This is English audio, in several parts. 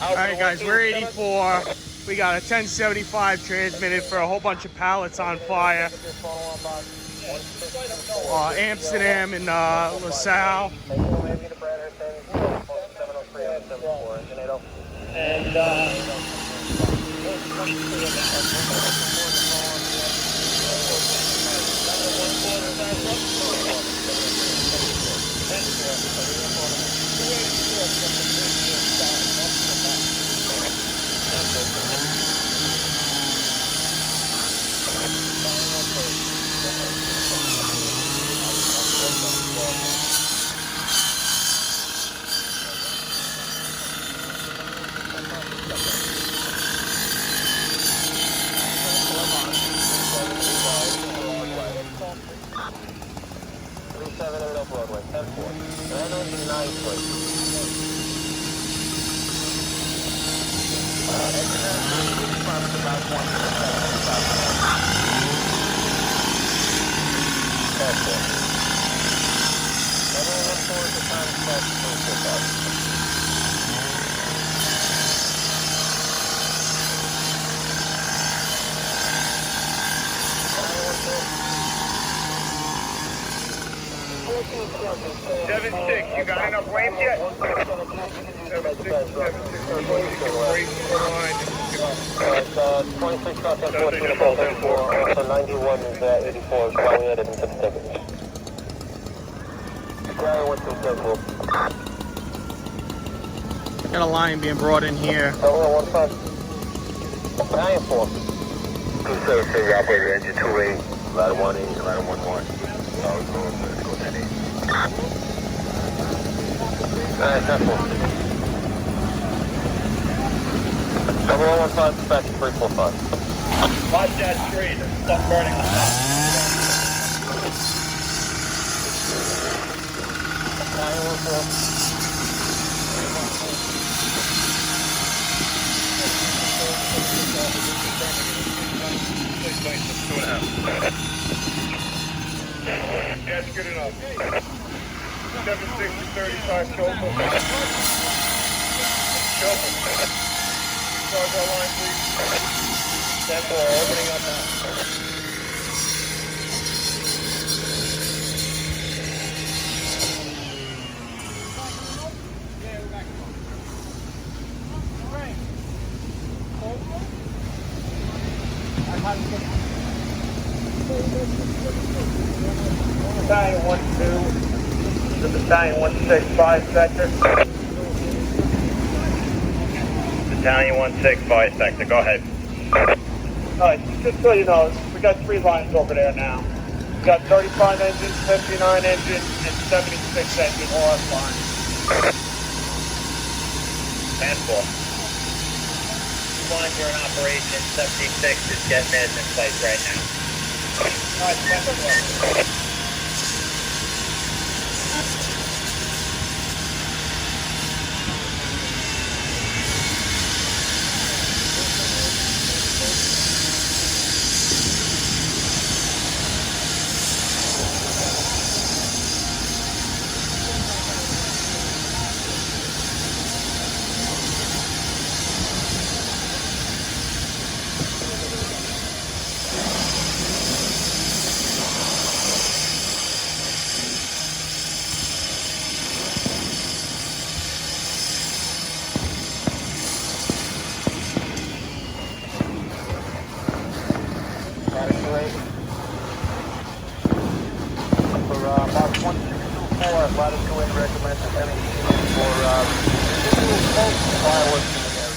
All right, guys, we're 84. We got a 1075 transmitted for a whole bunch of pallets on fire. Amsterdam and LaSalle. And Seven six, you got enough range yet? 7-6, 26 shots at 14, so 91 is 84, so we had it in 6 seconds. got a line being brought in here. Battalion 4. 276, operator engine 28, ladder 18, ladder 11. Let's go 10-8. Alright, 10-4. 0015, dispatch 345. Watch that tree, there's stuff burning on that. 914. That's good enough. 76 to 35, chauffeur. Chauffeur. Start our line, please. 10-4, opening up now. Battalion 1-2, the Battalion 165 sector. Battalion 165 sector, go ahead. Alright, just so you know, we got 3 lines over there now. We got 35 engines, 59 engines, and 76 engine OF line. 10-4. Lines are in operation, 76 is getting theirs in place right now. Alright, 10-4. About 164, latitude recommends heading for fireworks in the area.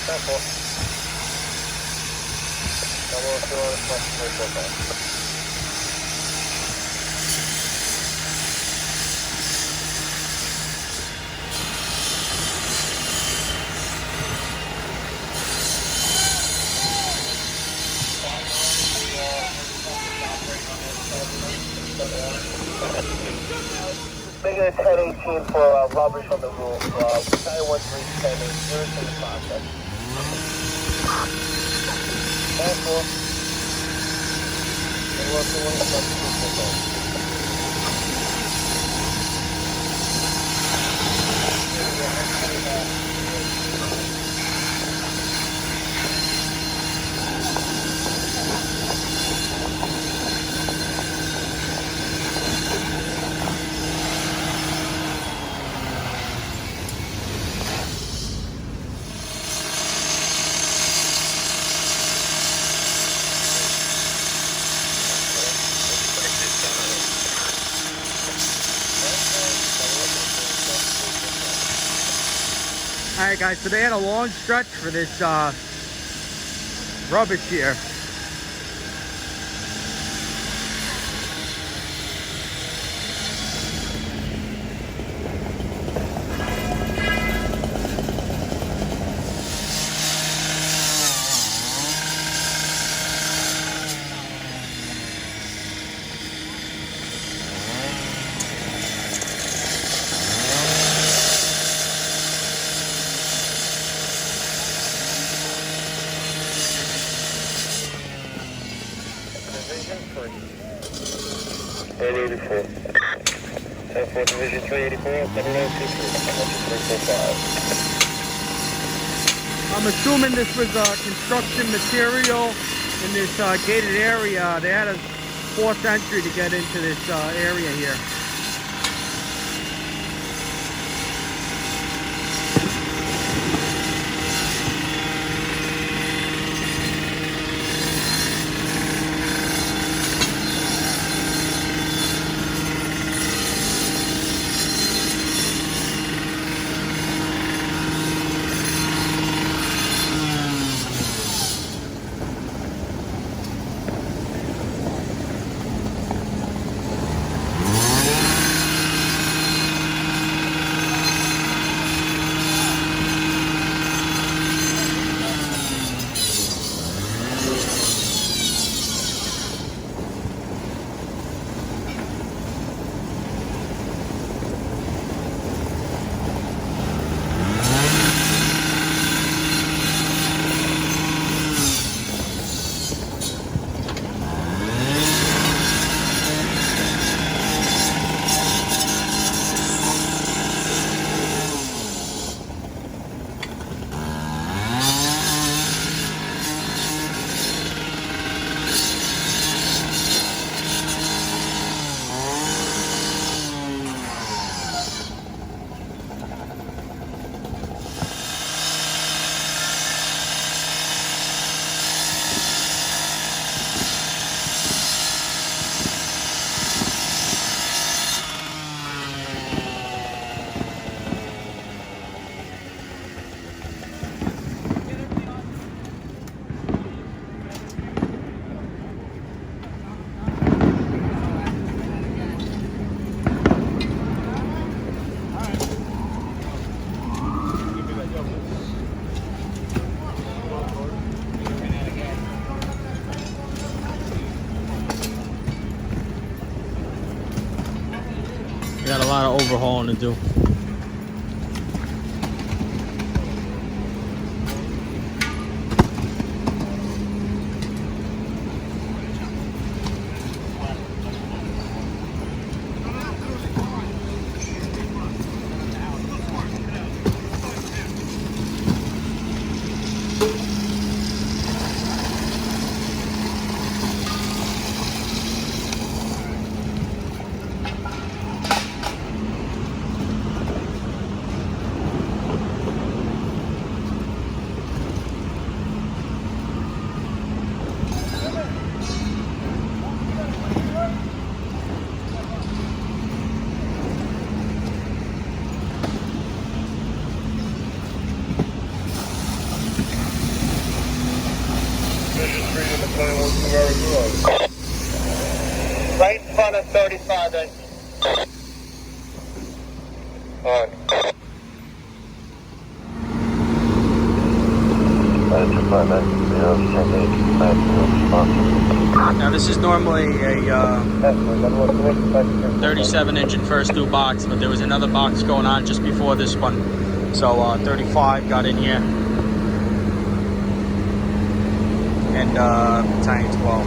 Careful. Making a 1018 for rubbish on the roof. Tire 1310 is seriously in process. 10-4. And we're doing some Alright guys, so they had a long stretch for this rubbish here. Division 10-4, Division 384, 7923, I'm assuming this was construction material in this gated area. They had a forced entry to get into this area here. Got a lot of overhauling to do. Right in front of 35 engine. On. Now this is normally a 37 engine first due box, but there was another box going on just before this one. So 35 got in here. And battalion 12.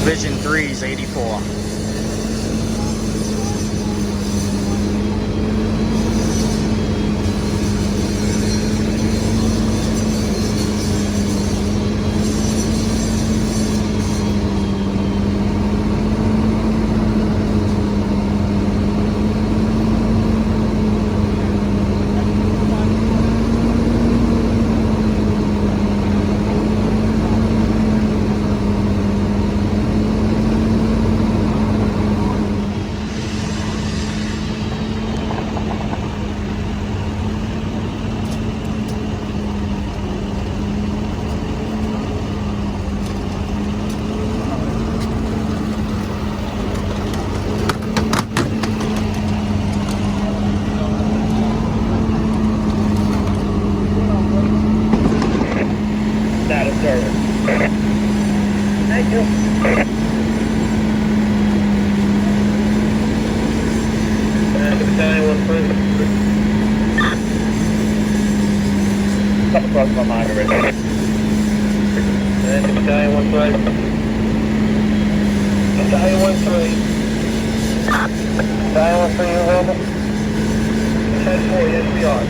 Division 3 is 84. Thank you. Couple across my mind already. Battalion 1 3. Battalion 1 3. Battalion 1 3, you available? 10-4, yes we are.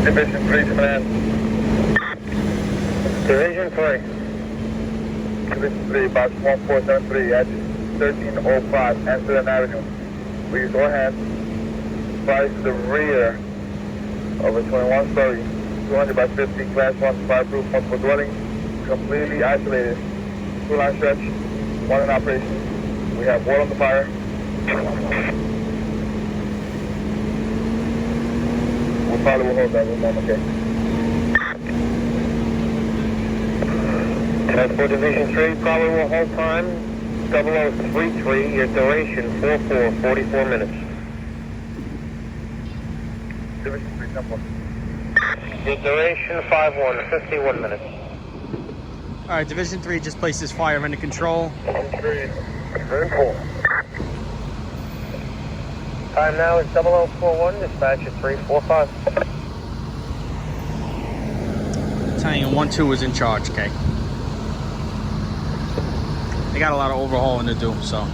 Division 3 command. Division 3. Division 3, box 1473 at 1305 Amsterdam Avenue. Please go ahead. Flies to the rear of a 21 story, 200 by 50 class 1 fireproof multiple dwelling, completely isolated. 2-line stretch, 1 in operation. We have water on the fire. We probably will hold that one moment, okay? Transport Division 3, probably will hold time 0033, your duration 44 minutes. Division 3, number 1. Your duration 51 minutes. Alright, Division 3 just places fire under control. 3, very cool. Time now is 0041, dispatch at 345. Battalion 1-2 is in charge, okay. They got a lot of overhauling to do, so